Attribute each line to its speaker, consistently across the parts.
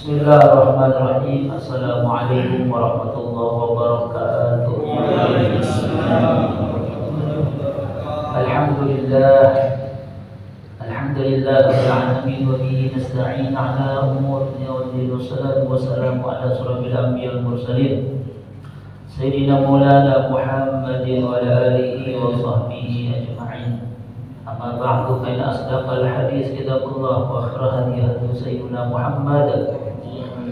Speaker 1: Bismillahirrahmanirrahim. Assalamualaikum warahmatullahi wabarakatuh. Alhamdulillah. Alhamdulillah rabbil alamin wa bihi nasta'in ala umuri dunya wa din. Wassalatu wassalamu ala asyrafil anbiya'i wal mursalin sayyidina maulana Muhammadin wa ala alihi wa sahbihi ajma'in. Amma ba'du, fa inna asdaqal hadits kitabullah wa khairal hadi sayyidina Muhammad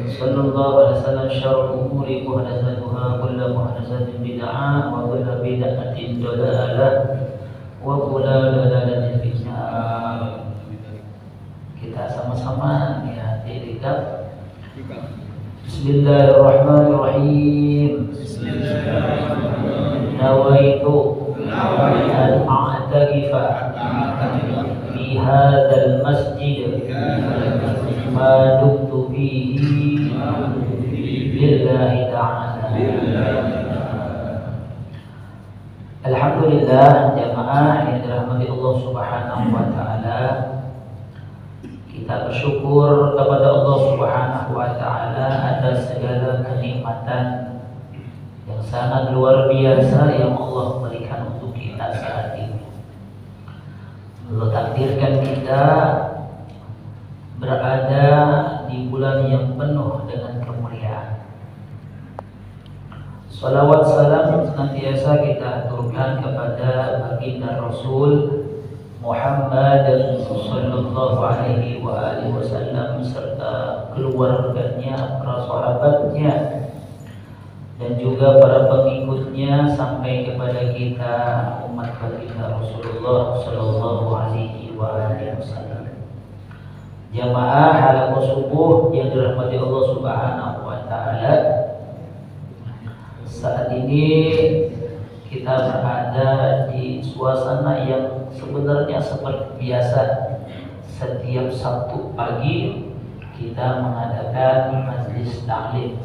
Speaker 1: sallallahu alaihi wasallam. Syarrul umuri muhdatsatuha, kullu muhdatsatin bid'ah wa kullu bid'atin dhalalah wa kullu dhalalatin finnar. Kita sama-sama ya dirikap. Bismillahirrahmanirrahim. Nawaitu an a'takifa fi hadzal masjid ma dumtu fihi lillahi ta'ala. Alhamdulillah, jamaah yang dirahmati Allah Subhanahu wa taala. Kita bersyukur kepada Allah Subhanahu wa taala atas segala kenikmatan yang sangat luar biasa yang Allah berikan untuk kita saat ini. Allah takdirkan kita berada di bulan yang penuh dengan kemuliaan. Salawat salam senantiasa kita aturkan kepada baginda Rasul Muhammad sallallahu alaihi wasallam serta keluarganya, para sahabatnya, dan juga para pengikutnya sampai kepada kita umat baginda Rasulullah sallallahu alaihi wasallam. Jamaah halaqah subuh yang dirahmati Allah Subhanahu wa taala, saat ini kita berada di suasana yang sebenarnya seperti biasa. Setiap Sabtu pagi kita mengadakan majlis taklim,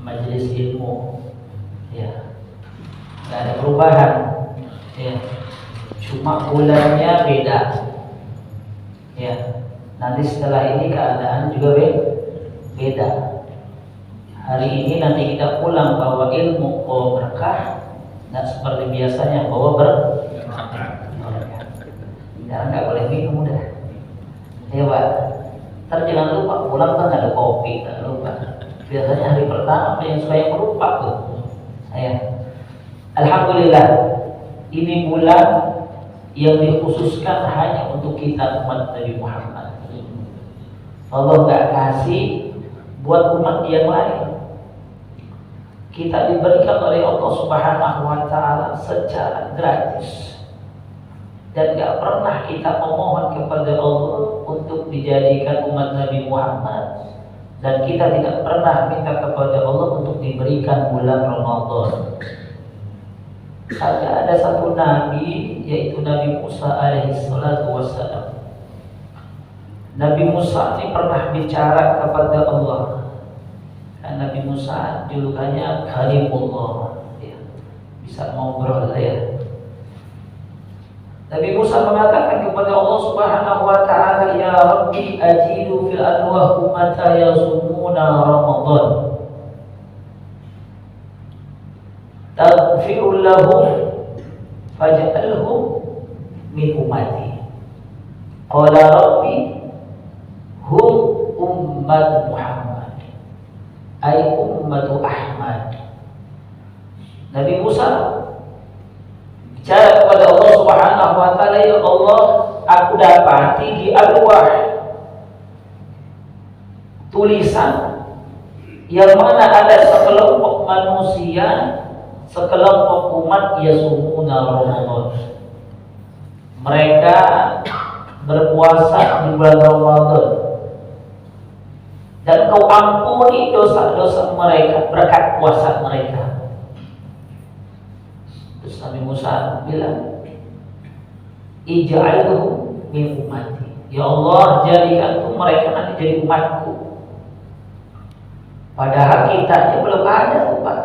Speaker 1: majlis ilmu, ya, nggak ada perubahan, ya, cuma bulannya beda, ya. Nanti setelah ini keadaan juga beda. Hari ini nanti kita pulang bawa ilmu, bawa berkah, nggak seperti biasanya bawa berkah. Jangan, nggak boleh minum udah, ya Pak. Ntar jangan lupa pulang kan ada kopi, nggak lupa. Biasanya hari pertama yang suka yang lupa tuh. Saya, alhamdulillah, ini bulan yang dikhususkan hanya untuk kita umat Nabi Muhammad. Allah nggak kasih buat umat yang lain. Kita diberikan oleh Allah Subhanahu wa taala secara gratis. Dan gak pernah kita memohon kepada Allah untuk dijadikan umat Nabi Muhammad, dan kita tidak pernah minta kepada Allah untuk diberikan bulan Ramadan. Hanya ada satu nabi, yaitu Nabi Musa alaihi salatu wassalam. Nabi Musa ini pernah bicara kepada Allah. Dan Nabi Musa julukannya Kalimullah, ya, bisa ngobrol ya. Nabi Musa mengatakan kepada Allah Subhanahu wa taala, "Ya Rabbi, ajidu fil anwah ummata yasumuna Ramadan. Taghfir lahum faj'alhum min ummati." Qala Rabbi, hum ummat Muhammad, ay ummatu Ahmad. Nabi Musa bicara kepada Allah Subhanahu wa taala, "Ya Allah, aku dapati di alwah tulisan yang mana ada sekelompok manusia, sekelompok umat yasumuna Ramadan. Mereka berpuasa di bulan Ramadan, dan Kau ampuni dosa-dosa mereka berkat puasa mereka." Terus Nabi Musa bilang, "Ij'alhum min ummati." Ya Allah, jadikan tuh mereka nanti jadi umatku. Padahal kita belum ada tuh Pak.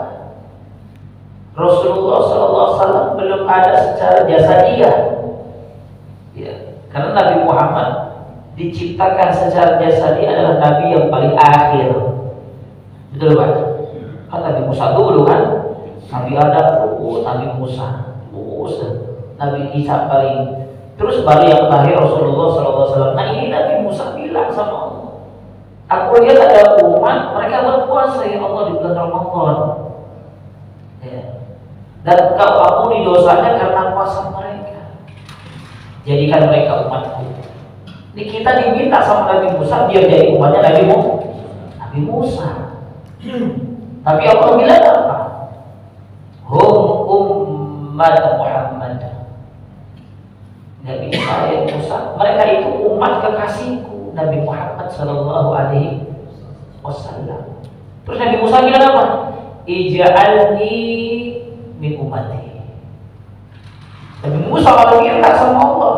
Speaker 1: Rasulullah SAW belum ada secara jasadiah, ya, karena Nabi Muhammad diciptakan secara jasadi adalah Nabi yang paling akhir. Betul Pak? Kan Nabi Musa dulu kan, Nabi Adam, Nabi Musa, Nabi Isa paling, terus baru yang terakhir Rasulullah SAW. Nah ini Nabi Musa bilang sama Allah, aku lihat ada umat mereka berpuasa ya Allah di bulan Ramadan, ya. Dan kau ampuni dosanya karena puasa mereka, jadikan mereka umatku. Ini kita diminta sama Nabi Musa biar jadi umatnya Nabi Musa. Tapi Allah bilang apa? Hum ummat Muhammad. Nabi Isa Musa, mereka itu umat kekasihku Nabi Muhammad sallallahu alaihi wasallam. Terus Nabi Musa bilang apa? Ij'alni min ummati. Nabi Musa kalau minta sama Allah,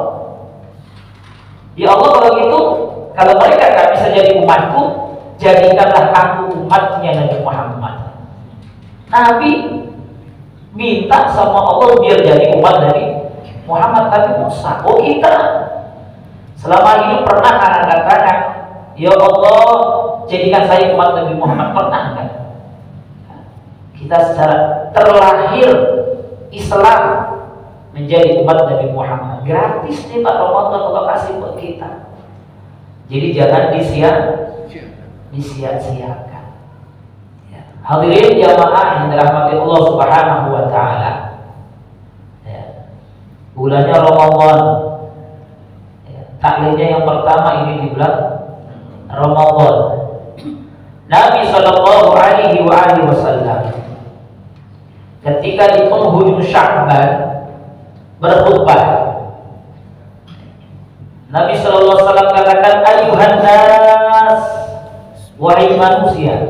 Speaker 1: ya Allah kalau gitu, kalau mereka gak bisa jadi umatku, jadikanlah aku umatnya Nabi Muhammad. Nabi minta sama Allah biar jadi umat Nabi Muhammad. Nabi Musa, oh kita selama hidup pernah katakan, ya Allah jadikan saya umat Nabi Muhammad, pernah kan? Kita secara terlahir Islam menjadi umat Nabi Muhammad. Gratis nih Pak, Ramadan Allah kasih buat kita. Jadi jangan disia-siakan. Ya. Hadirin jamaah yang dirahmati Allah Subhanahu wa taala. Ya. Bulannya Ramadan. Ya. Taklimnya yang pertama ini di bulan Ramadan. Nabi sallallahu alaihi wasallam ketika di penghujung Sya'ban berkhutbah, Nabi sallallahu alaihi wasallam katakan, ayuhan nas, wahai manusia,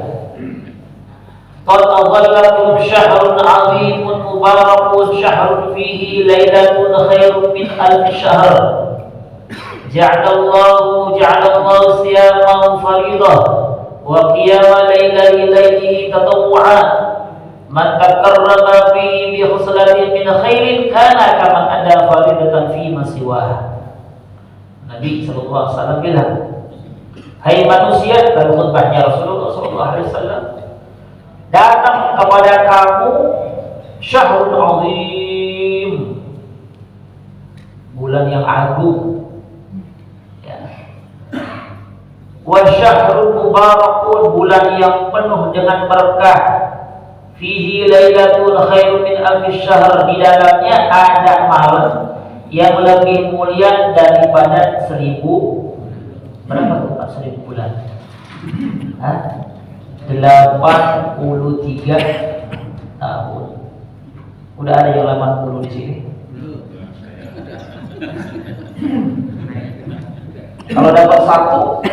Speaker 1: qad adhallakum syahrun 'azimun mubarakun, syahrun fihi lailatun khairun min alf syahr, ja'alallahu siyamahu faridah wa qiyama lailihi tatawwu'an, man takarrama fi bi khuslatin min khairin kana kaman ada faridatan fi ma siwa. Nabi sallallahu alaihi wasallam bilang, hai manusia, dalam khutbahnya Rasulullah sallallahu alaihi wasallam, datang kepada kamu syahrul azim, bulan yang agung, ya. Wa syahrul mubarakun, bulan yang penuh dengan berkah. Fihi lailatul khairun min alfi syahr, di dalamnya ada malam yang lebih mulia daripada 1000 berapa tuh Pak? 1000 bulan? 83 tahun. Udah ada yang 80 di sini? Kalau dapat 1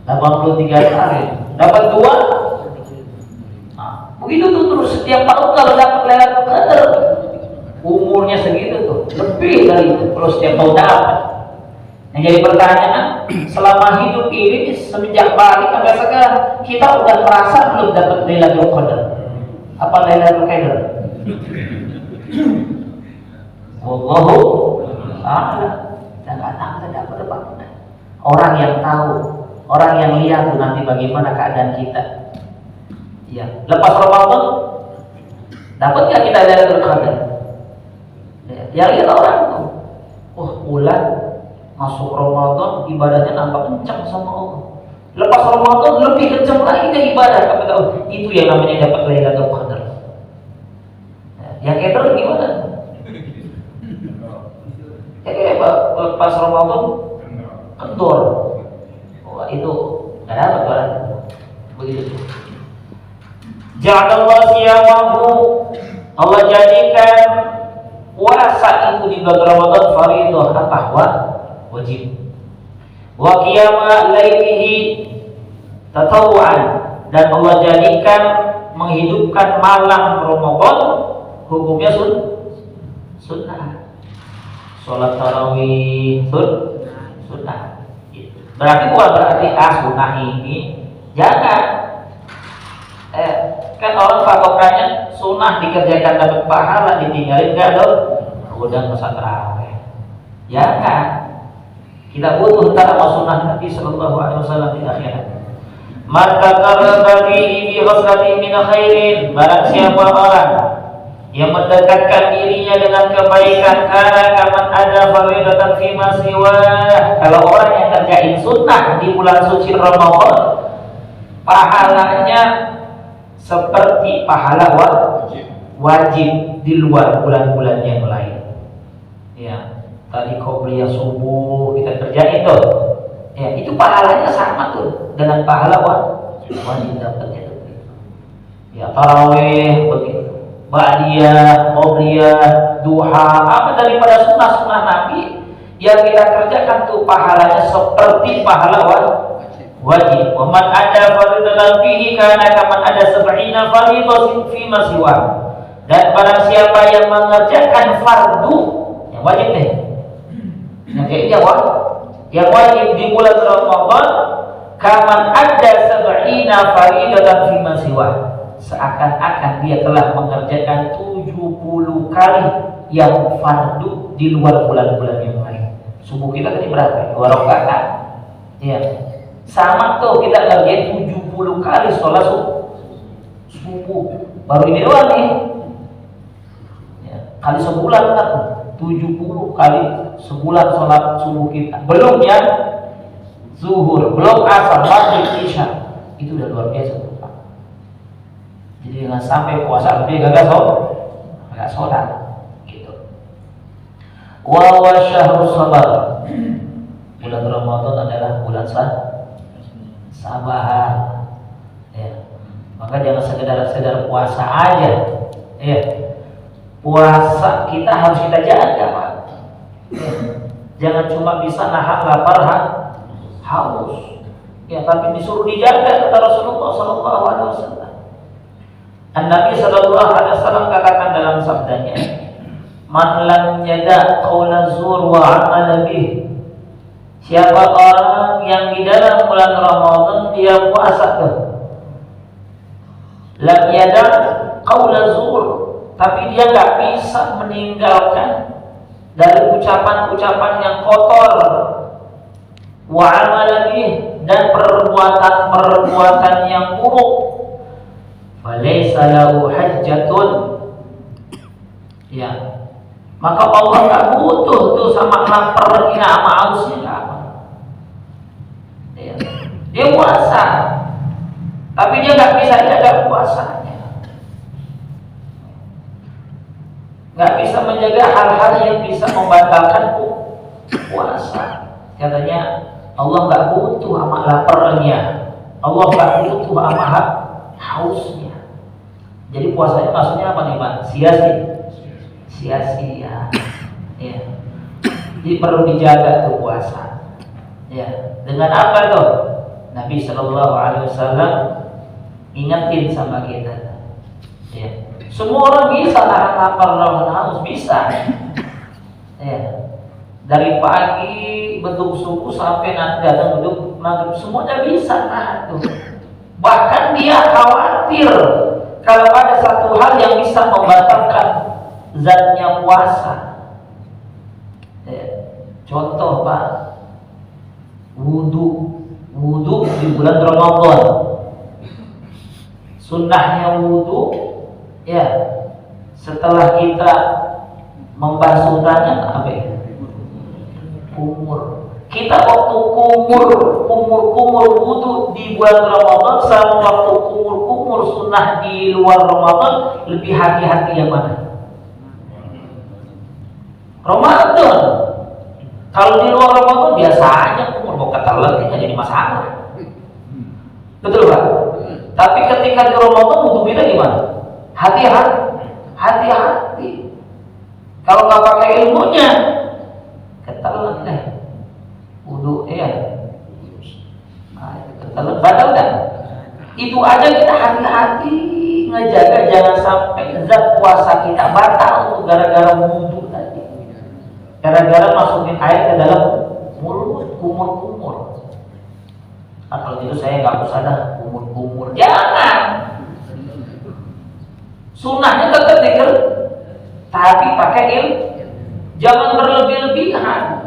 Speaker 1: 83 hari, dapat 2 begitu tuh terus. Setiap tahun kalau dapat Lailatul Qadar umurnya segitu tuh, lebih dari itu kalau setiap tahun dapat. Yang jadi pertanyaan, selama hidup ini semenjak balik sampai sekarang kita udah merasa belum dapat Lailatul Qadar? Apa Lailatul Qadar? Wallahu a'lam. Dan kita dapat apa? Orang yang tahu, orang yang lihat tuh nanti bagaimana keadaan kita. Ya, lepas Ramadan dapat nggak kita Lailatul Qadar? Ya, lihat orang tuh, wah bulan masuk Ramadan ibadahnya nampak kencang sama Allah. Lepas Ramadan lebih kencang lagi ke ibadah. Kepada Allah. Itu yang namanya dapat Lailatul Qadar. Ya, Qadar gimana? Lepas Ramadan kendor. Wah itu nggak dapat barang. Begitu. Ja'alallahu siyamahu, Allah jadikan puasa itu di bulan Ramadan fardhu, apa? Wajib. Wa qiyama lailihi tatawwu'an, dan Allah jadikan menghidupkan malam Ramadan hukumnya sunnah. Salat tarawih sunnah. Berarti bukan berarti sunnah ini jangan. Kan orang patokannya sunnah dikerjakan dapat pahala, ditinggalin enggak dong, udah masa terawih. Ya kan? Kita butuh taat sunnah Nabi sallallahu alaihi wasallam di akhirat. Maka karabati bi ghaslati min khairin, barang siapa orang yang mendekatkan dirinya dengan kebaikan, karena kaman ada faridatan fi masiwa. Kalau orang yang kerjain sunnah di bulan suci Ramadan, pahalanya seperti pahala wajib di luar bulan-bulan yang lain. Ya, tadi qobliyah subuh kita kerjain tuh. Ya, itu pahalanya sama tuh dengan pahala wajib dapatnya tuh. Ya, tarawih begitu. Ba'diyah, qobliyah, duha, apa daripada sunnah-sunnah Nabi yang kita kerjakan tuh pahalanya seperti pahala wajib. Wa man ada faridatan fihi kana kaman ada 70 faridatan fi masiwa. Dan barang siapa yang mengerjakan fardu yang wajib nih. Yang kayaknya yang wajib di bulan Ramadan kaman ada 70 faridatan fi masiwa. Seakan-akan dia telah mengerjakan 70 kali yang fardu di luar bulan-bulan yang lain. Subuh kita tadi berapa? 2 rakaat. Ya. Sama tuh kita ngerjain 70 kali sholat subuh. Baru ini doang nih. Ya, kali sebulan kan 70 kali sebulan sholat subuh kita. Belum ya zuhur, belum asar, maghrib, isya. Itu udah luar biasa. Jadi jangan sampai puasa lebih gak sholat gitu. Wa syahrus sabar. Bulan Ramadan adalah bulan sabar. Ya. Maka jangan sekedar puasa aja. Ya. Puasa kita harus kita jaga, Pak. Ya. Jangan cuma bisa nahan lapar haus. Ya, tapi disuruh dijaga kata Rasulullah sallallahu alaihi wasallam. Nabi sallallahu alaihi wasallam katakan dalam sabdanya, "Man lam yada qaula zur wa amal bih." Siapa orang yang di dalam bulan Ramadan dia puasa tuh, lam yada qaula zur, tapi dia enggak bisa meninggalkan dari ucapan-ucapan yang kotor, wa amal bih, dan perbuatan-perbuatan yang buruk. Walaysa lahu hajjatun, ya, maka Allah tak butuh tuh sama laparnya sama hausnya apa. Ya. Dia puasa, tapi dia nggak bisa jaga puasanya, nggak bisa menjaga hal-hal yang bisa membatalkan puasa. Katanya Allah nggak butuh sama laparnya, Allah nggak butuh sama hausnya. Jadi puasanya maksudnya apa nih Pak? Sia-sia. Ya. Jadi perlu dijaga tuh puasa. Ya. Dengan apa tuh? Nabi Shallallahu Alaihi Wasallam ingetin sama kita. Ya. Semua orang bisa nahan lapar, nahan haus, bisa. Ya. Dari pagi bentuk subuh sampai nanti datang bentuk maghrib, semuanya bisa nahan tuh. Bahkan dia khawatir kalau ada satu hal yang bisa membatalkan zatnya puasa. Ya. Contoh Pak, wudhu di bulan Ramadan. Sunnahnya wudhu, ya, setelah kita membasuh tangan apa ya? Kumur. Kita waktu kumur wudhu di bulan Ramadan sama waktu kumur sunnah di luar Ramadan, lebih hati-hati yang mana? Ramadan. Kalau di luar Ramadan biasa aja kumur, mau ketelan tidak jadi masalah. Betul Pak? Tapi ketika di Ramadan wudhu kita gimana? Hati-hati. Kalau nggak pakai ilmunya, ketelan deh. Wudhu ya, batal kan? Itu aja kita hati-hati ngejaga jangan sampai zat puasa kita batal untuk gara-gara wudhu tadi, gara-gara masukin air ke dalam mulut, kumur. Kalau gitu saya nggak usah dah kumur, jangan. Sunnahnya tetap dikir, tapi pakai ilmu, jangan berlebih-lebihan.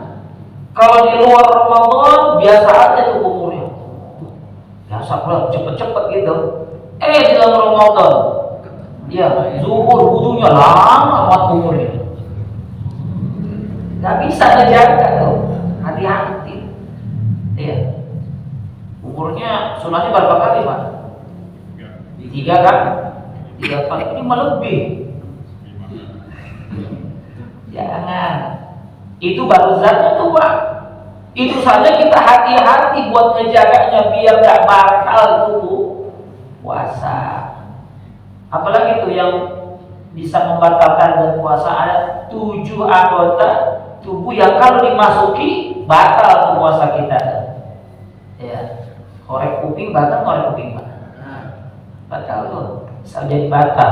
Speaker 1: Kalau di luar luar Ramadan biasa aja tuh umurnya, biasa pula cepet-cepet gitu. Di dalam Ramadan, ya zuhur wudunya lama amat umurnya. Nggak bisa ngejaga tuh, hati-hati. Iya. Umurnya sunahnya berapa kali Pak? 3 kan? 3 kali, ini malah lebih. Jangan. Itu baru zatnya tuh Pak. Itu saja kita hati-hati buat ngejaganya biar gak batal tuh puasa. Apalagi tuh yang bisa membatalkan dan puasa, ada 7 anggota tubuh yang kalau dimasuki batal tuh puasa kita. Ya, korek kuping batal, korek kuping Pak. Batal tuh, bisa jadi batal.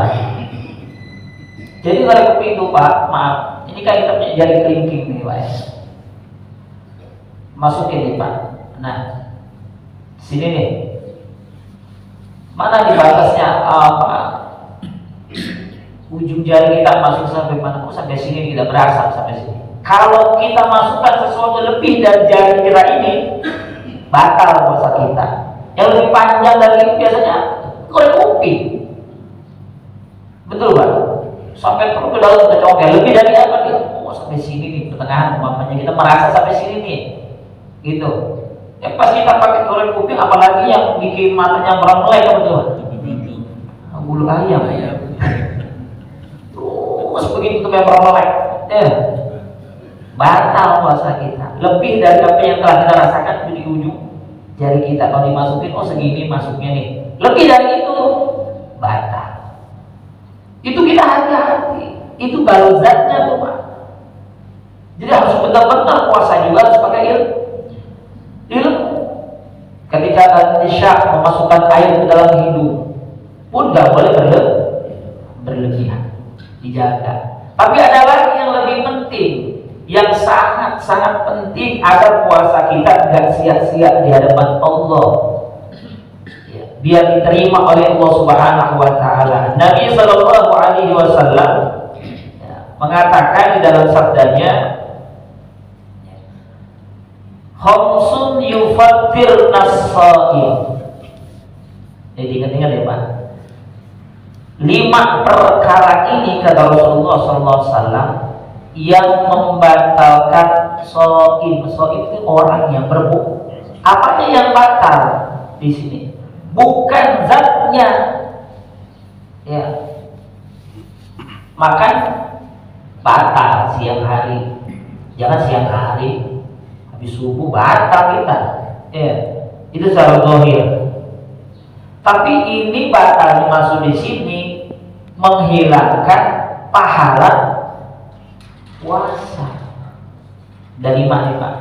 Speaker 1: Jadi korek kuping itu Pak, maaf, ini kan kita punya jari kelingking nih Pak ya. Masukin nih Pak. Nah, sini nih. Mana di batasnya apa? Ujung jari kita masuk sampai mana? Oh, sampai sini, tidak berasa sampai sini. Kalau kita masukkan sesuatu lebih dari jari kita ini, batal puasa kita. Yang lebih panjang dari itu biasanya korek kuping. Betul Pak? Sampai perut ke dalam kita congkel. Lebih dari apa nih? Oh, sampai sini nih, pertengahan umpamanya kita merasa sampai sini nih. Gitu. Ya pas kita pakai korek kuping, apalagi yang bikin matanya merenglek, betul? Bulu ayam. Terus begitu tuh merenglek, batal puasa kita. Lebih dari apa yang telah kita rasakan di ujung jari kita kalau dimasukin, oh segini masuknya nih. Lebih dari itu batal. Itu kita hati-hati. Itu baru zatnya tuh Pak. Jadi harus benar-benar puasa juga harus pakai ilmu. Ketika Isya memasukkan air ke dalam hidung pun nggak boleh berlebihan, dijaga. Tapi ada lagi yang lebih penting, yang sangat-sangat penting agar puasa kita nggak sia-sia di hadapan Allah, ya, biar diterima oleh Allah Subhanahu Wa Taala. Nabi Shallallahu Alaihi Wasallam mengatakan di dalam sabdanya, khamsun yufattir nas-shaim. Jadi ingat-ingat ya Pak. 5 perkara ini kata Rasulullah SAW yang membatalkan shaim. Shaim itu orang yang berbuka. Apanya yang batal di sini? Bukan zatnya. Ya. Makan batal siang hari. Jangan siang hari. Habis subuh batal kita. Ya. Itu secara zahir. Tapi ini batalnya masuk di sini menghilangkan pahala puasa. Dari mana Pak?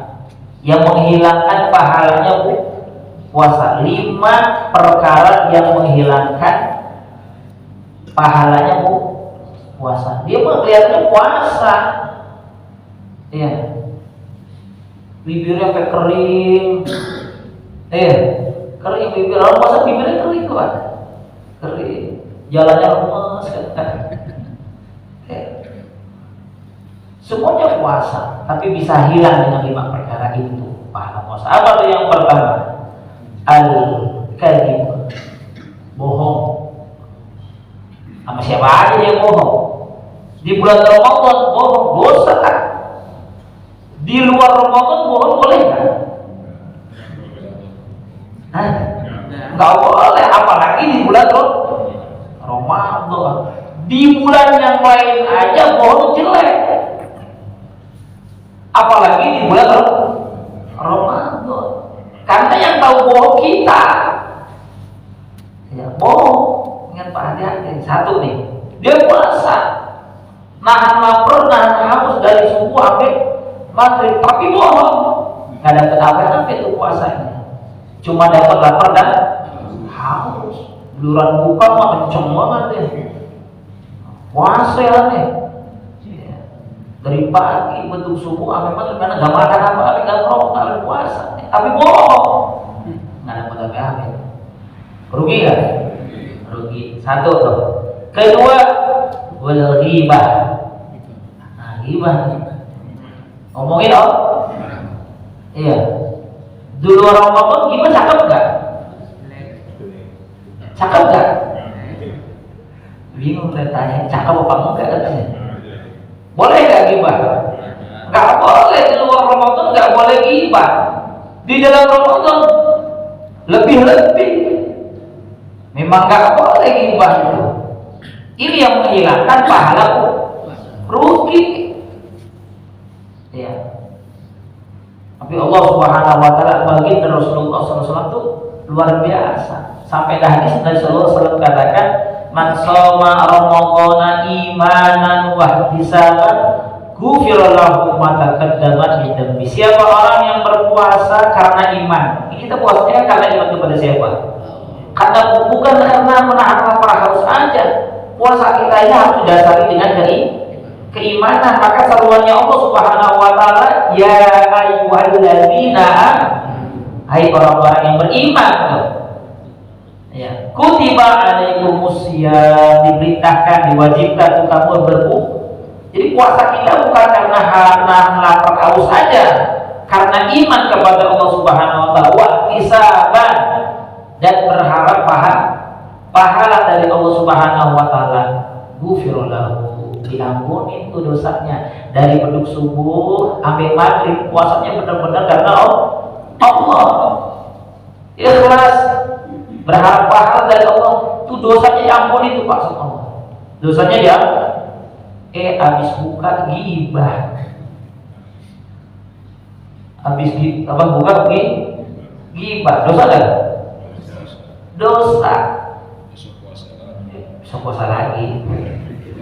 Speaker 1: Yang menghilangkan pahalanya puasa. 5 perkara yang menghilangkan pahalanya puasa. Dia mah kelihatannya puasa. Iya. Bibirnya sampai kering. Kering bibir. Orang puasa bibirnya kering tuh Pak. Kering. Jalannya lemes kan. Semuanya puasa, tapi bisa hilang dengan 5 perkara itu pahala puasa. Apa tuh yang pertama? Al-kadhib, bohong. Sama siapa aja yang bohong? Di bulan Ramadan bohong, dosa kan? Di luar Ramadan bohong boleh kan? Nggak boleh, apalagi di bulan Ramadan. Di bulan yang lain aja bohong jelek, apalagi di bulan Ramadan. Karena yang tahu bohong kita. Ya, bohong. Ingat Pak, hati-hati. Satu nih, dia puasa, nahan lapar, nahan haus dari subuh sampai maghrib, tapi bohong. Nggak dapat apa-apa itu puasanya. Cuma dapat lapar dan haus. Giliran buka mah kenceng banget deh. Puasa nih. Dari pagi bentuk subuh sampai malam karena nggak makan apa-apa, nggak ngerokok, nggak puasa, tapi bohong, nggak dapat apa-apa. Rugi nggak? Rugi. Satu tuh. Kedua, wal ghibah. Nah, ghibah. Ngomongin Iya. Di luar Ramadan gimana, cakep nggak? Cakep nggak? Bingung dan tanya, cakep apa enggak katanya? Boleh nggak gibah? Nggak boleh di luar Ramadan, nggak boleh gibah. Di dalam Ramadan lebih-lebih. Memang nggak boleh gibah itu. Ini yang menghilangkan pahala rugi. Ya. Tapi Allah Subhanahu wa taala bagi Rasulullah SAW itu luar biasa. Sampai hadis dari Rasulullah SAW katakan, "Man shoma ramadhana imanan wa ihtisaban, ghufira lahu ma taqaddama min dhanbi." Siapa orang yang berpuasa karena iman? Kita puasanya karena iman kepada siapa? Karena bukan karena menahan lapar haus aja. Puasa kita ini harus didasari dengan keimanan. Maka seruannya Allah Subhanahu wa taala, ya ayyuhalladzina, hai orang-orang yang beriman, ya, kutiba alaikumusiyam, diperintahkan, diwajibkan untuk kamu berpuasa. Jadi puasa kita bukan karena lapar haus saja, karena iman kepada Allah Subhanahu wa taala, wa ihtisaban, dan berharap pahala dari Allah Subhanahu wa taala. Ghufira lahu, diampuni itu dosanya. Dari beduk subuh sampai maghrib puasanya benar-benar karena Allah. Ikhlas, berharap pahala dari Allah, itu dosanya diampuni itu Pak Allah. Dosanya dia habis buka ghibah. Habis buka ghibah, dosa enggak? Dosa. Bisa puasa lagi.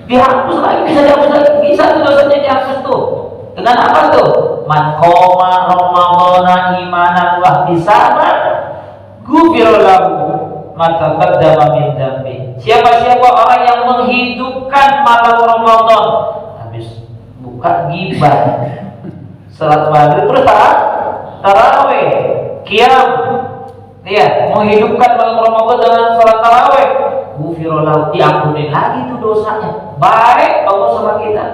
Speaker 1: Dihapus lagi, bisa dihapus lagi, bisa tuh dosanya dihapus tuh. Dengan apa tuh? Man qoma ramadhana imanan wa ihtisaban, ghufira lahu ma taqaddama min dhanbi. Siapa orang yang menghidupkan malam Ramadan, habis buka ghibah, salat maghrib terus tarawih, qiyam, ya, menghidupkan malam Ramadan dengan salat tarawih, ghufira lahu, diampuni lagi tuh dosanya. Baik Allah sama kita.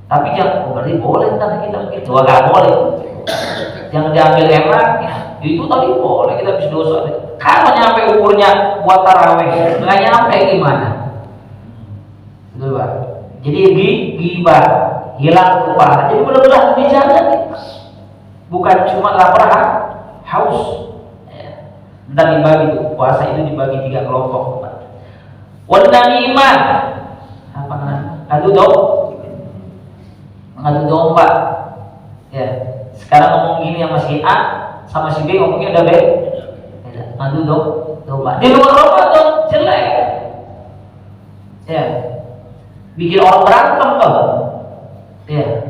Speaker 1: Tapi jangan berarti boleh ntar kita begitu, nggak boleh. Jangan diambil enaknya. Itu tadi boleh kita bisa dosa. Kalau nyampe umurnya buat tarawih, nggak nyampe gimana? Gitu, Pak. Jadi ghibah, hilang pahala. Jadi benar-benar dijaga. Bukan cuma lapar haus. Dan dibagi tuh, puasa itu dibagi 3 kelompok. Wanamimah, apa namanya? Ngadu domba. Ya, sekarang ngomong gini sama si A, sama si B ngomongnya udah beda. Ngadu domba. Di luar Ramadan jelek. Ya, bikin orang berantem loh. Ya,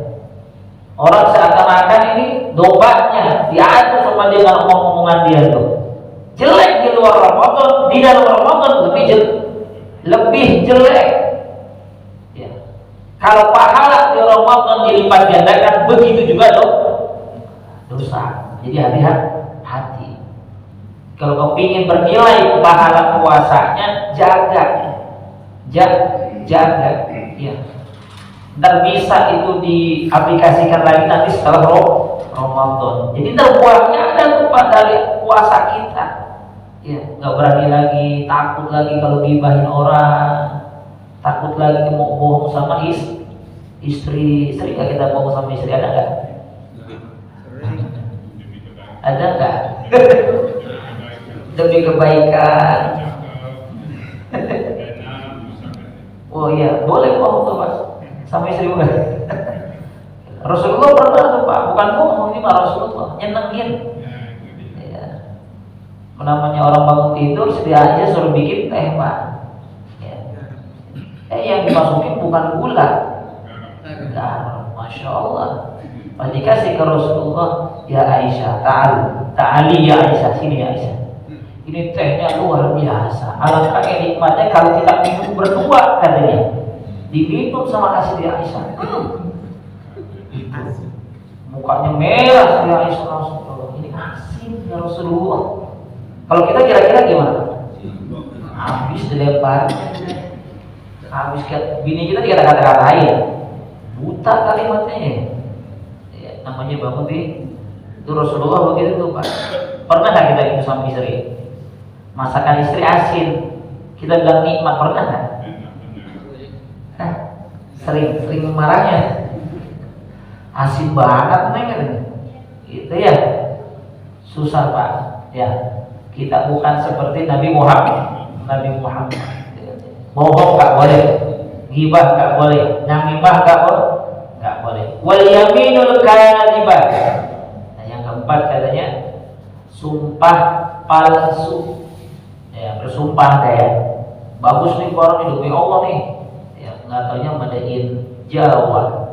Speaker 1: orang seakan-akan ini dombanya diadu sama dia dengan omong-omongan dia tuh. Jelek di luar Ramadan, di dalam Ramadan lebih jelek. Ya. Kalau pahala di Ramadan dilipat gandakan, begitu juga dosa. Jadi hati-hati. Kalau kau ingin bernilai pahala puasanya, jaga. Ya. Dan bisa itu diaplikasikan lagi nanti setelah Ramadan. Jadi terbuahnya ada dari puasa kita. Ya, nggak berani lagi, takut lagi kalau gibahin orang, takut lagi mau bohong sama istri nggak kita bohong sama istri, ada nggak? Ada nggak? Demi kebaikan. Oh iya, boleh bohong tuh Mas, sama istri bukan? Rasulullah pernah tuh Pak, bukan bohong ini Pak, Rasulullah nyenengin. Namanya orang bangun tidur, sedia aja suruh bikin teh Pak. Ya. Yang dimasukin bukan gula, garam. Masya Allah. Pas dikasih ke Rasulullah, ya Aisyah, ta'ali ya Aisyah, sini ya Aisyah. Ini tehnya luar biasa. Alangkah nikmatnya kalau kita minum berdua katanya. Diminum sama kasih dia Aisyah. Mukanya merah dia Aisyah Rasulullah. Ini asin ya Rasulullah. Kalau kita kira-kira gimana? Habis dilempar, habis bini kita tidak kata-katain, buta kalimatnya. Ya, namanya bangun itu Rasulullah begitu tuh Pak. Pernah nggak kita itu sama istri? Masakan istri asin, kita bilang nikmat, pernah nggak? Sering marahnya. Asin banget kan? Itu ya susah Pak. Ya kita bukan seperti Nabi Muhammad. Bohong nggak boleh, ghibah nggak boleh, namimah nggak boleh. Wal yaminul kadhibah. Nah, yang keempat katanya sumpah palsu. Ya, bersumpah kayak bagus nih orang ini demi Allah nih. Ya, nggak taunya madain Jawa.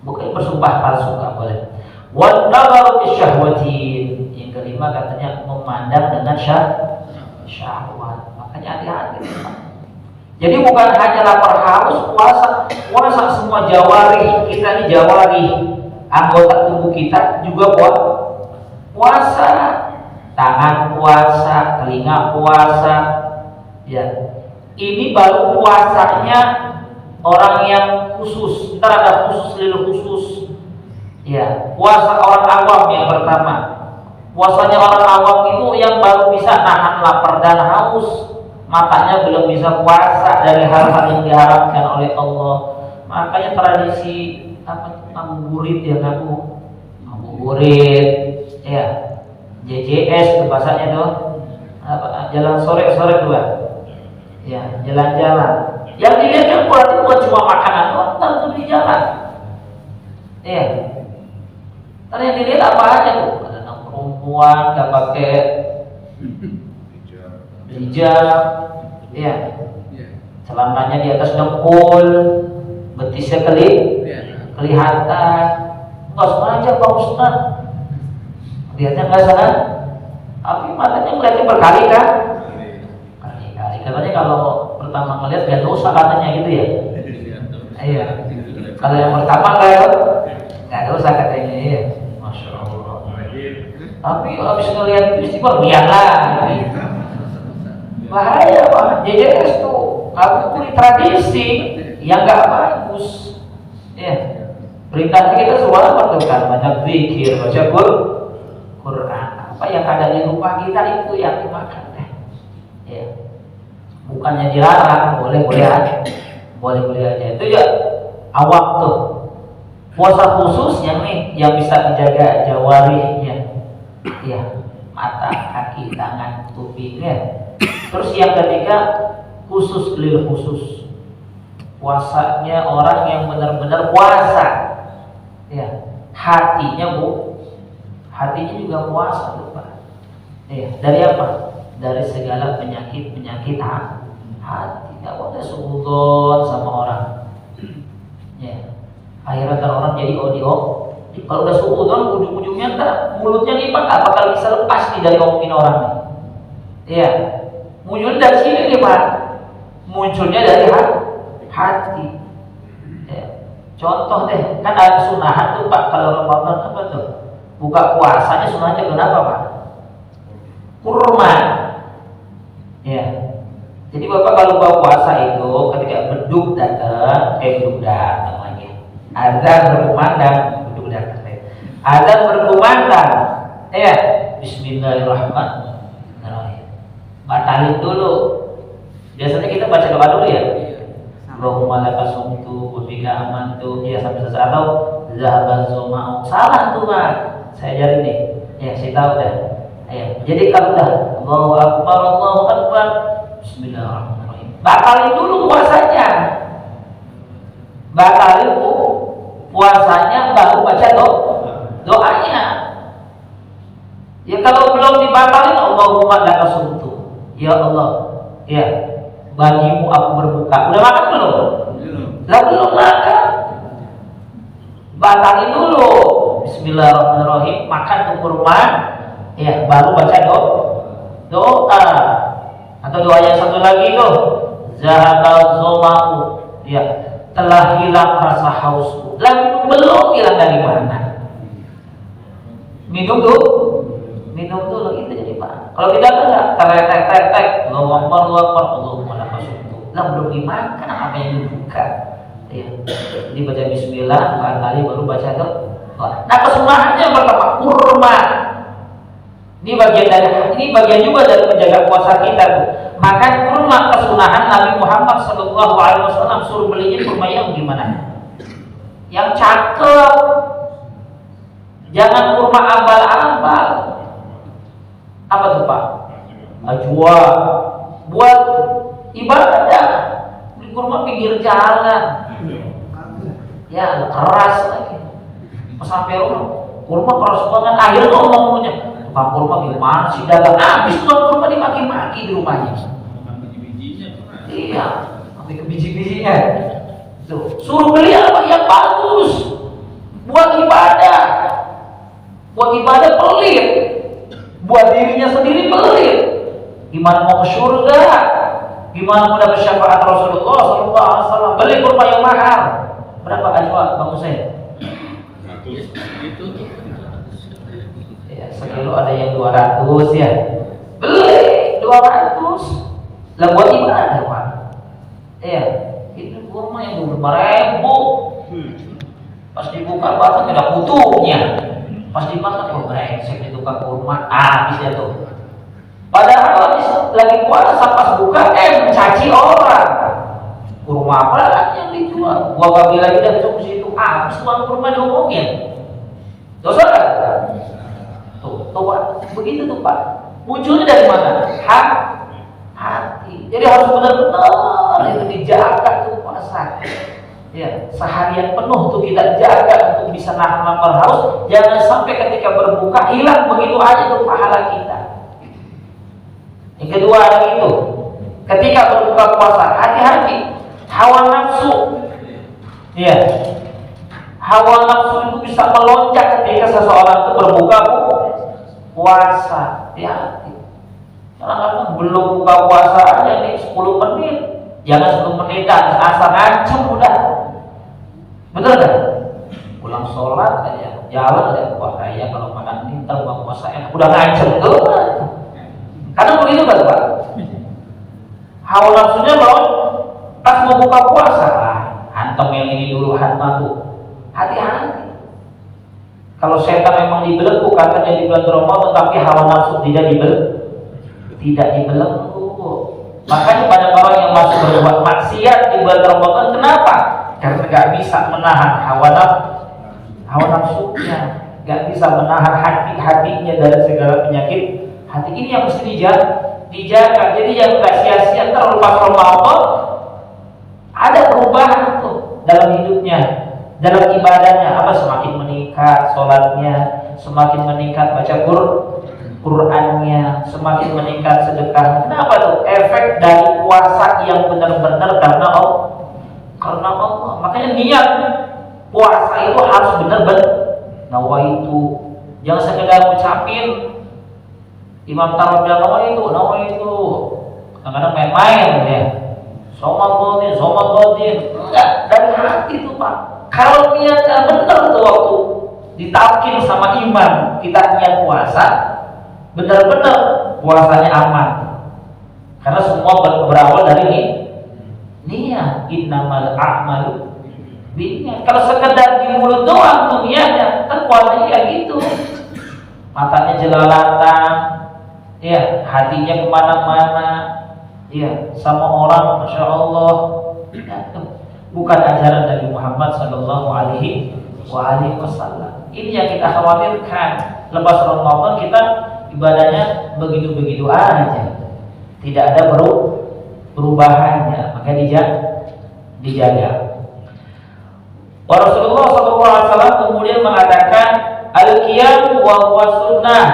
Speaker 1: Bukan bersumpah palsu nggak boleh. Wan nazaru bisyahwatin. Yang kelima katanya memandang dengan syahwat. Makanya hati-hati. Jadi bukan hanya lapar haus, puasa semua jawari kita ini jawari anggota tubuh kita juga puasa, tangan puasa, telinga puasa, ya. Ini baru puasanya orang yang khusus. Ntar ada khusus lil khusus, ya. Puasa orang awam yang pertama. Puasanya orang awam itu yang baru bisa nahan lapar dan haus. Matanya belum bisa puasa dari hal-hal yang diharapkan oleh Allah. Makanya tradisi ngabuburit ya ngabuburit ya JJS itu bahasanya tuh jalan sore-sore dua ya jalan-jalan. Yang dilihat kan bukan cuma makanan doang, tentu di jalan ya. Karena yang dilihat apa aja tuh, ada perempuan nggak pakai hijab, ya, celananya di atas dengkul, betisnya kelihatan, nggak sengaja Pak Ustaz, lihatnya nggak sengaja, tapi matanya melihatnya berkali kan, kali-kali. Katanya kalau pertama ngelihat nggak dosa katanya gitu ya, iya. Kalau yang pertama nggak dosa katanya, ya, Masya Allah. Tapi habis ngelihat istighfar biarlah. Bahaya Pak, JJS tuh ngabuburit tradisi yang nggak bagus. Ya, perintah kita semua apa tuh kan, banyak zikir, baca Quran. Apa yang ada di rumah kita itu yang dimakan deh. Ya, bukannya dilarang, boleh aja. Itu ya awak tuh. Puasa khusus yang nih yang bisa menjaga jawarihnya, ya, mata, kaki, tangan, kupingnya. Terus yang ketiga khusus lil khusus, puasanya orang yang benar-benar puasa, ya, hatinya juga puasa tuh Pak. Ya, dari apa? Dari segala penyakit hati. Nggak boleh suudzon sama orang. Ya, akhirnya orang jadi kalau udah suudzon ujung-ujungnya mulutnya nih Pak nggak bakal bisa lepas nih dari ngomongin orang nih. Ya. Muncul dari sini nih Pak, munculnya dari hati. Ya. Contoh deh, kan ada sunnah tuh Pak kalau Ramadan apa tuh? Buka puasanya sunnahnya kenapa Pak? Kurma. Ya. Jadi Bapak kalau buka puasa itu ketika beduk datang lagi. Azan berkumandang, beduk datang. Azan berkumandang. Ya, Bismillahirrahmanirrahim. Batalin dulu. Biasanya kita baca doa dulu ya. Allahumma laka sumtu wa bika amantu, ya sampai selesai, atau zahaban zumau. Salah tuh Pak. Saya ajarin nih. Ya, saya tahu dah. Ya. Jadi kalau dah Allahu Akbar. Bismillahirrahmanirrahim. Batalin dulu puasanya. Puasanya baru baca doanya. Ya kalau belum dibatalin Allahumma laka sumtu. Ya Allah, ya, bagimu aku berbuka. Udah makan belum? Belum makan. Batalin dulu. Bismillahirrahmanirrahim. Makan tuh kurma. Ya, baru baca doa. Atau doa yang satu lagi tuh, zahabal zomau. Ya, telah hilang rasa hausku. Lah belum hilang dari mana? Minum dulu itu jadi Pak. Kalau kita enggak tek Allahu Akbar, Allahumma lakasumtu. Lah belum dimakan apa yang dibuka. Ya. Jadi baca bismillah, 4 kali baru baca doa. Nah, kesunahannya yang pertama kurma. Ini bagian juga dari menjaga puasa kita tuh. Makan kurma, kesunahan Nabi Muhammad SAW suruh belinya kurma yang gimana? Yang cakep. Jangan kurma ambal-ambal. Apa tuh Pak? Ajwa. Buat ibadah. Beli kurma pinggir jalan. Ya keras lagi. Sampai rumah kurma keras banget. Akhirnya ngomongnya, tukang kurma gimana sih dagang? Habis tukang kurma dimaki-maki di rumahnya. Iya, sampai ke biji-bijinya. Tuh, suruh beli apa yang bagus buat ibadah. Buat ibadah pelit, buat dirinya sendiri pelit. Gimana mau ke surga? Gimana mau dapat syafaat Rasulullah SAW? Beli kurma yang mahal. Berapa ajwa Bang Hussein? Ya, sekilo ada yang 200 ya. Beli 200. Lah buat ibadah Pak. Iya, itu kurma yang 25.000. Pas dibuka batangnya ada kutubnya. Pas dimakan kok brengsek itu tukang kurma. Habis ya tuh. Padahal habis lagi puasa pas buka mencaci orang. Kurma apa yang dijual? Gua gak bilang tidak masuk situ. Habis tukang kurma diomongin. Dosa kan? Tuh Pak. Begitu tuh Pak. Munculnya dari mana? Hati. Jadi harus benar-benar itu dijaga tuh puasa. Ya, seharian penuh tuh kita jaga untuk bisa nahan lapar haus. Jangan sampai ketika berbuka hilang begitu aja tuh pahala kita. Yang kedua ada itu, ketika berbuka puasa hati-hati hawa nafsu. Ya, hawa nafsu itu bisa melonjak ketika seseorang itu berbuka puasa. Hati-hati. Kadang-kadang belum buka puasa aja nih 10 menit. Jangan 10 menit asal ngancem udah. Betul kan? Pulang sholat aja, jalan aja. Wah kayak kalau makan ini ntar buka puasa enak. Udah ngancem tuh. Kadang begitu kan Pak? Hawa nafsunya kalau pas mau buka puasa, hantam yang ini dulu hantam tuh. Hati-hati. Kalau setan memang dibelenggu katanya di bulan Ramadan, tapi hawa nafsu tidak dibelenggu. Makanya banyak orang yang masih berbuat maksiat di bulan Ramadan. Kenapa? Karena gak bisa menahan hawa nafsunya, gak bisa menahan hatinya dari segala penyakit hati. Ini yang mesti dijaga. Jadi yang gak sia-sia terlepas Ramadan ada perubahan tuh dalam hidupnya, dalam ibadahnya. Apa semakin meningkat sholatnya, semakin meningkat baca Qur'annya, semakin meningkat sedekah. Kenapa tuh? Efek dari puasa yang benar-benar karena Allah. Makanya niat puasa itu harus benar-benar nawaitu. Jangan sekedar ngucapin. Imam Tarawih bilang nawaitu. Kadang-kadang main-main ya. Somagodin. Enggak, dari hati tuh Pak. Kalau niatnya benar tuh waktu ditalkin sama iman kita niat puasa, benar-benar puasanya aman. Karena semua berawal dari niat. Innamal a'malu binniyat. Kalau sekedar di mulut doang tuh niatnya, kan puasanya kayak gitu. Matanya jelalatan, ya, hatinya kemana-mana, ya, sama orang, masya Allah. Ya, bukan ajaran Nabi Muhammad Sallallahu Alaihi Wasallam. Ini yang kita khawatirkan. Lepas Ramadan kita ibadahnya begitu-begitu aja, tidak ada perubahannya. Maka dijaga. Rasulullah SAW kemudian mengatakan al-qiyam wa huwa sunnah.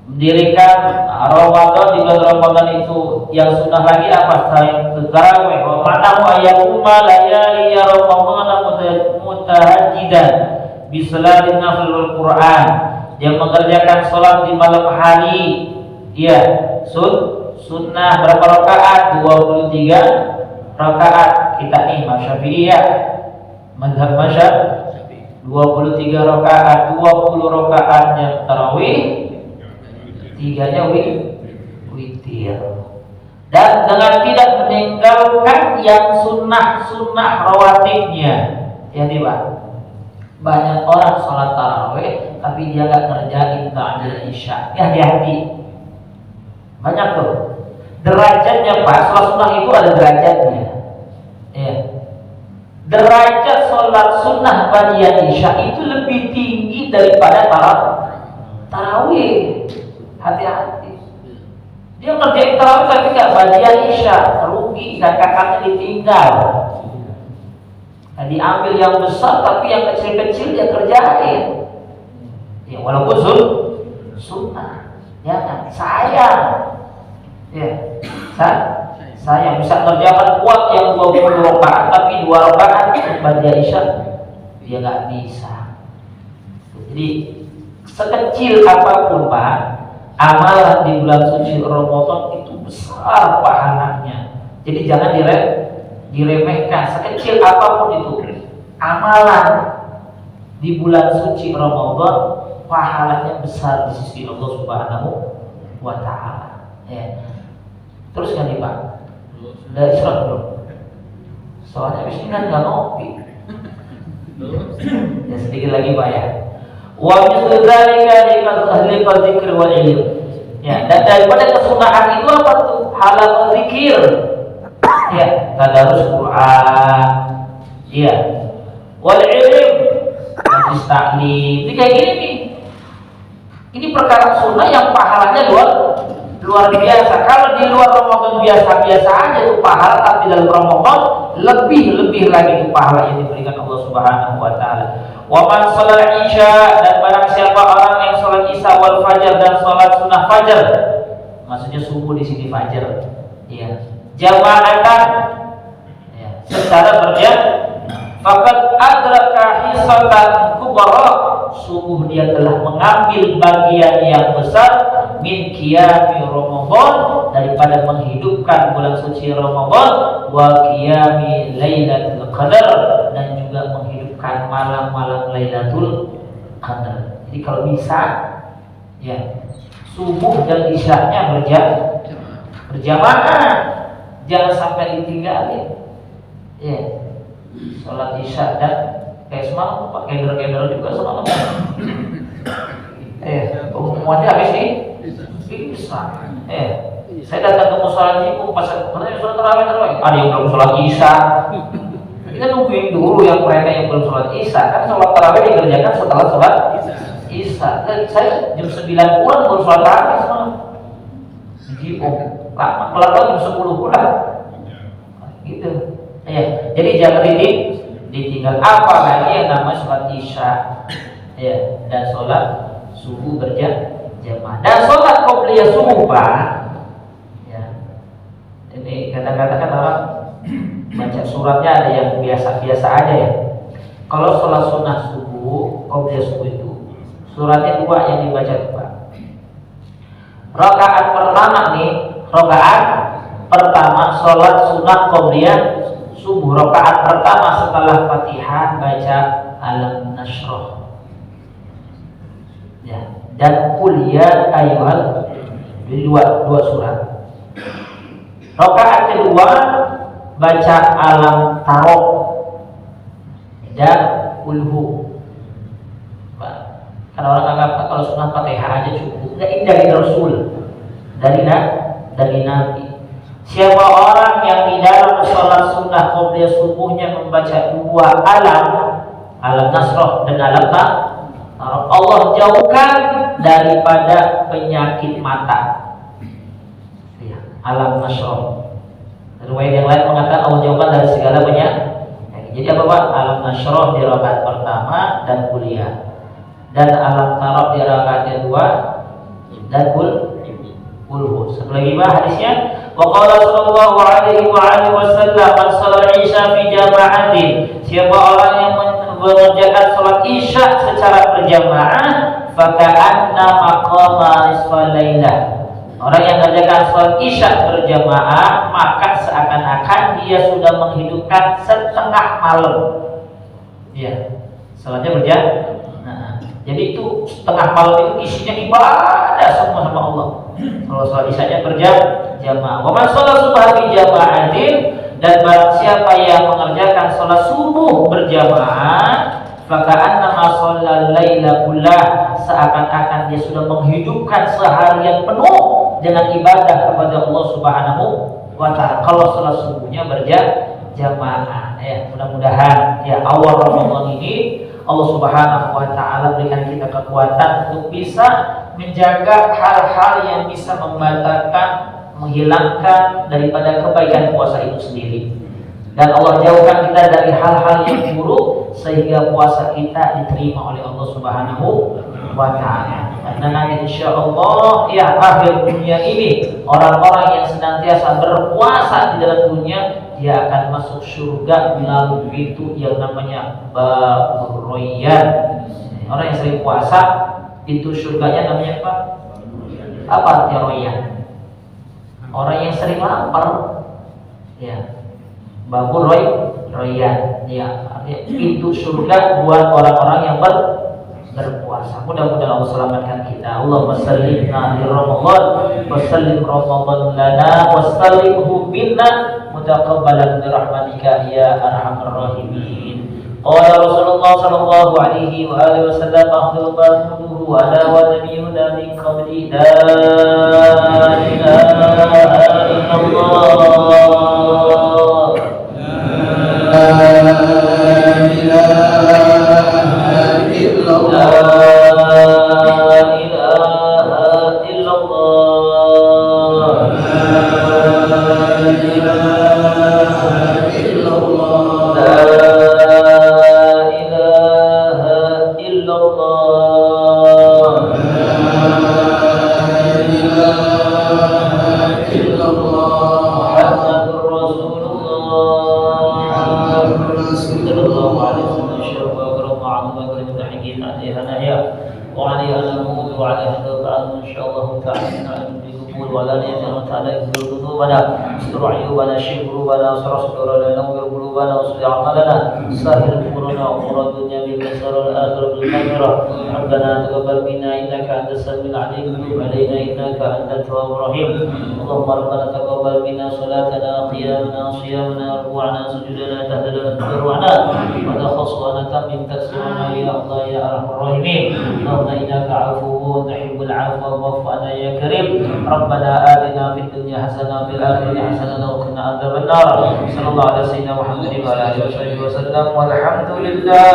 Speaker 1: Mendirikan Ramadan di bulan Ramadan itu yang sunnah lagi apa? Selain tarawih, wa ma'nahu ayyuma layali Ramadan mutahajjidan bi salatin nafil Quran. Yang mengerjakan sholat di malam hari, ya, sunnah berapa rakaat? 23 rakaat. Kita nih Syafi'iyah, mazhab 23 rakaat, 20 rakaatnya tarawih, 3-nya witir. dan dengan tidak meninggalkan yang sunnah rawatibnya. Ya nih Pak, banyak orang sholat tarawih tapi dia nggak ngerjain ta'jil isya. Ya hati-hati, banyak tuh derajatnya Pak. Sholat sunnah itu ada derajatnya. Ya, derajat sholat sunnah ba'da isya itu lebih tinggi daripada tarawih. Hati-hati, dia ngerjain tarawih tapi nggak ba'da isya, rugi, kakaknya ditinggal. Nah, diambil yang besar tapi yang kecil-kecil dia kerjain. Ya walaupun sunnah, ya kan? Sayang. Ya, saya bisa kerjakan kuat yang 20 rakaat tapi 2 rakaat ba'da isya dia nggak bisa. Jadi sekecil apapun Pak, amalan di bulan suci Ramadan itu besar pahalanya. Jadi jangan diremehkan. Sekecil apapun itu amalan di bulan suci Ramadan, pahalanya besar di sisi Allah Subhanahu wa Ta'ala. Ya. Terus kan nih Pak, udah istirahat belum? Soalnya abis ini kan nggak ngopi. Ya sedikit lagi Pak ya. Wa mislu dzalika ahli dzikr wal ilm. Ya, dan daripada kesunahan itu apa tuh? Halal zikir. Ya, tadarus Quran. Iya. Wal ilm, hadis taklim. Ini kayak gini nih. Ini perkara sunnah yang pahalanya luar biasa. Kalau di luar Ramadan biasa-biasa aja itu pahala, tapi dalam Ramadan lebih lagi itu pahala yang diberikan Allah Subhanahu wa Ta'ala. Wa man shalat isya, dan barang siapa orang yang salat isya wal fajar dan salat sunnah fajar. Maksudnya subuh di sini fajar. Iya. Jama'atan, ya, secara berjamaah, faqad adraka hisatan kubra, sungguh dia telah mengambil bagian yang besar min qiyami Ramadan, daripada menghidupkan bulan suci Ramadan, wa qiyami Lailatul Qadar, dan juga menghidupkan malam-malam Lailatul Qadar. Jadi kalau bisa ya subuh dan isyanya berjamaah, jangan sampai ditinggalin. Ya, sholat isya dan kayak semalam pakai keder juga semalam. Pengumumannya habis ini bisa. Saya datang ke musola Cipung pas katanya sholat tarawih. Ada yang belum sholat isya. Kita nungguin dulu yang mereka yang belum sholat isya. Kan sholat tarawih dikerjakan setelah sholat isya. Dan saya jam 9 pulang baru sholat tarawih semalam. Di Cipung. Kelar jam 10 pulang. Gitu. Ya, jadi jangan ditinggal, apalagi yang namanya sholat isya, ya, dan sholat subuh berjamaah, dan sholat qobliyah subuh Pak. Ya, ini kadang-kadang kan orang baca suratnya ada yang biasa-biasa aja ya. Kalau sholat sunnah subuh, qobliyah subuh itu suratnya 2 yang dibaca Pak. Rakaat pertama nih, rakaat pertama sholat sunnah qobliyah subuh, rakaat pertama setelah Fatihah baca Alam Nashrah, ya, dan Qul ya ayyuhal, dua surat. Rakaat kedua baca Alam Tarok dan Qul Hu. Kan orang anggap kalau sunnah Fatihah aja cukup. Nah, ini dari Rasul, dari Nabi. Siapa orang yang di dalam sholat sunnah qobliyah subuhnya membaca 2 Alam Nasrah dan Alam Tarok, Allah jauhkan daripada penyakit mata. Ya, Alam Nasrah. Riwayat yang lain mengatakan Allah jauhkan dari segala penyakit. Jadi apa Pak? Alam Nasrah di rakaat pertama dan kuliah, dan Alam Tarok di rakaat kedua, dan Qul Hu. Satu lagi Pak hadisnya. Wa qala sallallahu alaihi wasallam, man shalla isya fi jama'atin, siapa orang yang mengerjakan salat isya secara berjamaah, faka'anna maqama nisfal lailah, orang yang mengerjakan salat isya berjamaah maka seakan-akan dia sudah menghidupkan setengah malam. Ya, salatnya berjamaah. Jadi itu setengah malam itu isinya ibadah semua sama Allah. Kalau sholat isyanya berjamaah. Wa man sholat subha bi jama'atin, dan barang siapa yang mengerjakan sholat subuh berjamaah, maka annama shallal laila kullah, seakan-akan dia sudah menghidupkan seharian penuh dengan ibadah kepada Allah Subhanahu wa taala. Kalau sholat subuhnya berjamaah, ya mudah-mudahan ya awal Ramadan ini Allah Subhanahu wa taala berikan kita kekuatan untuk bisa menjaga hal-hal yang bisa membatalkan, menghilangkan daripada kebaikan puasa itu sendiri. Dan Allah jauhkan kita dari hal-hal yang buruk sehingga puasa kita diterima oleh Allah Subhanahu wa taala. Karena nanti insyaallah ya akhir dunia ini orang-orang yang senantiasa berpuasa di dalam dunia, dia akan masuk surga melalui pintu yang namanya Babur Rayyan. Orang yang sering puasa, pintu surganya namanya apa? Apa artinya Rayyan? Orang yang sering lapar, ya. Babur Rayyan, ya. Artinya pintu surga buat orang-orang yang berpuasa. Mudah-mudahan Allah selamatkan kita. Allahumma sallimna li Ramadan wa sallim Ramadan lana wa sallimhu minna mutaqabbalan bi rahmatika ya arhamar rahimin. Qala Rasulullah sallallahu alaihi wa alihi wasallam afdalu ma quluhu ala wa nabiyyuna min qabli la ilaha illallah la ilaha illallah. استر عيوبنا شف قلوبنا واسر صدورنا نور قلوبنا واصلح اعمالنا سهل امورنا وامور الدنيا باليسر والاخره بالمغفره. ربنا تقبل منا انك انت السميع العليم وتب علينا انك انت التواب الرحيم. اللهم ربنا تقبل منا صلاتنا قيامنا صيامنا ركوعنا سجودنا تهدنا تضرعنا وتخصنا تمم تكسرنا يا الله يا ارحم الراحمين. اللهم انك عفو تحب العفو واعف عنا يا كريم. ربنا آتنا في الدنيا حسنة وفي الآخرة حسنة وقنا عذاب النار. صلى الله على سيدنا محمد وعلى آله وصحبه وسلم والحمد لله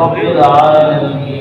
Speaker 1: رب العالمين.